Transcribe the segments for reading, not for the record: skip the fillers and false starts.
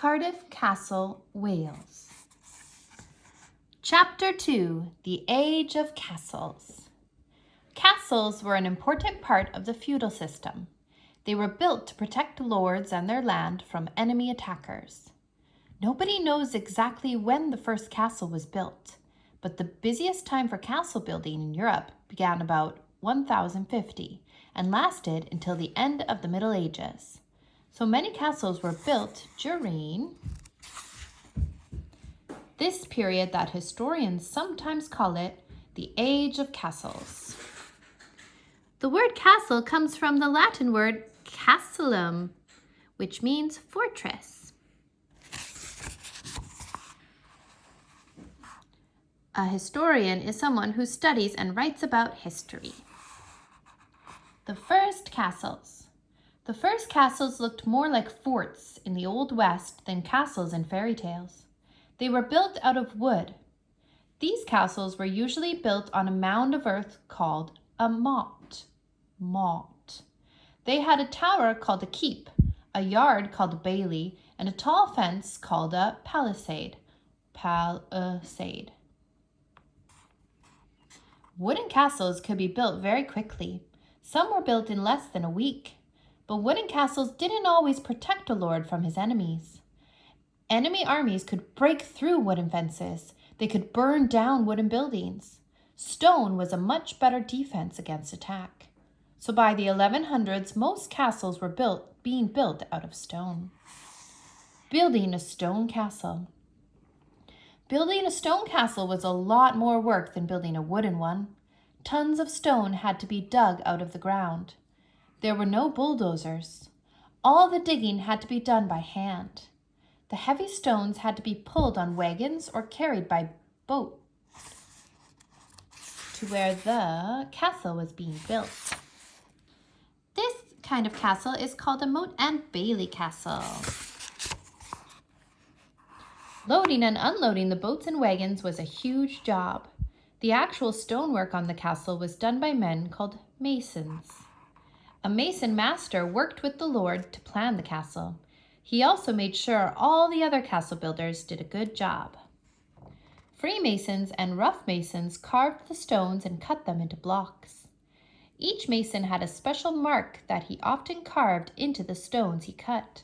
Cardiff Castle, Wales. Chapter 2, The Age of Castles. Castles were an important part of the feudal system. They were built to protect lords and their land from enemy attackers. Nobody knows exactly when the first castle was built, but the busiest time for castle building in Europe began about 1050 and lasted until the end of the Middle Ages. So many castles were built during this period that historians sometimes call it the Age of Castles. The word castle comes from the Latin word castellum, which means fortress. A historian is someone who studies and writes about history. The first castles. The first castles looked more like forts in the Old West than castles in fairy tales. They were built out of wood. These castles were usually built on a mound of earth called a motte. They had a tower called a keep, a yard called a bailey, and a tall fence called a palisade. Wooden castles could be built very quickly. Some were built in less than a week. But wooden castles didn't always protect a lord from his enemies. Enemy armies could break through wooden fences. They could burn down wooden buildings. Stone was a much better defense against attack. So by the 1100s, most castles were being built out of stone. Building a stone castle. Building a stone castle was a lot more work than building a wooden one. Tons of stone had to be dug out of the ground. There were no bulldozers. All the digging had to be done by hand. The heavy stones had to be pulled on wagons or carried by boat to where the castle was being built. This kind of castle is called a motte and bailey castle. Loading and unloading the boats and wagons was a huge job. The actual stonework on the castle was done by men called masons. A mason master worked with the lord to plan the castle. He also made sure all the other castle builders did a good job. Freemasons and rough masons carved the stones and cut them into blocks. Each mason had a special mark that he often carved into the stones he cut.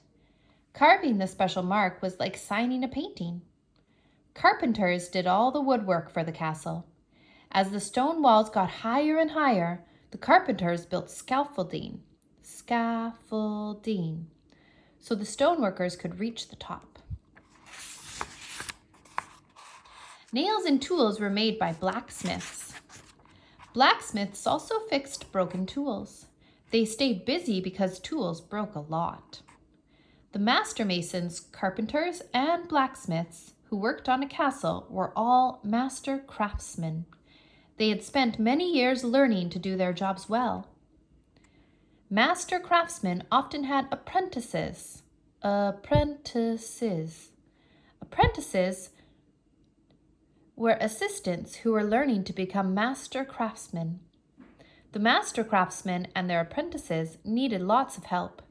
Carving the special mark was like signing a painting. Carpenters did all the woodwork for the castle. As the stone walls got higher and higher, the carpenters built scaffolding, so the stoneworkers could reach the top. Nails and tools were made by blacksmiths. Blacksmiths also fixed broken tools. They stayed busy because tools broke a lot. The master masons, carpenters, and blacksmiths who worked on a castle were all master craftsmen. They had spent many years learning to do their jobs well. Master craftsmen often had apprentices. Apprentices were assistants who were learning to become master craftsmen. The master craftsmen and their apprentices needed lots of help.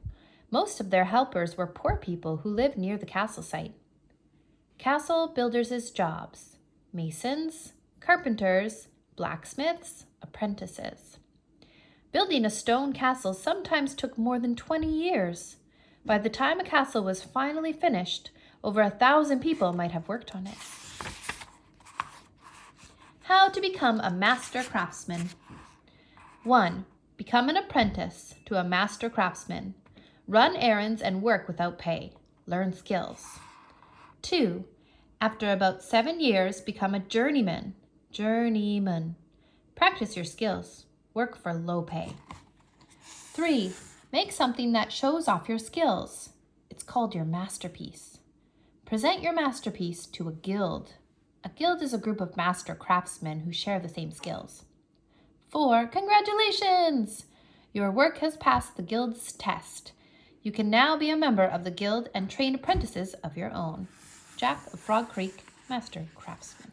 Most of their helpers were poor people who lived near the castle site. Castle builders' jobs: masons, carpenters, blacksmiths, apprentices. Building a stone castle sometimes took more than 20 years. By the time a castle was finally finished, over 1,000 people might have worked on it. How to become a master craftsman. 1. Become an apprentice to a master craftsman. Run errands and work without pay. Learn skills. 2. After about 7 years, become a journeyman. Practice your skills. Work for low pay. 3. Make something that shows off your skills. It's called your masterpiece. Present your masterpiece to a guild. A guild is a group of master craftsmen who share the same skills. 4. Congratulations! Your work has passed the guild's test. You can now be a member of the guild and train apprentices of your own. Jack of Frog Creek, Master Craftsman.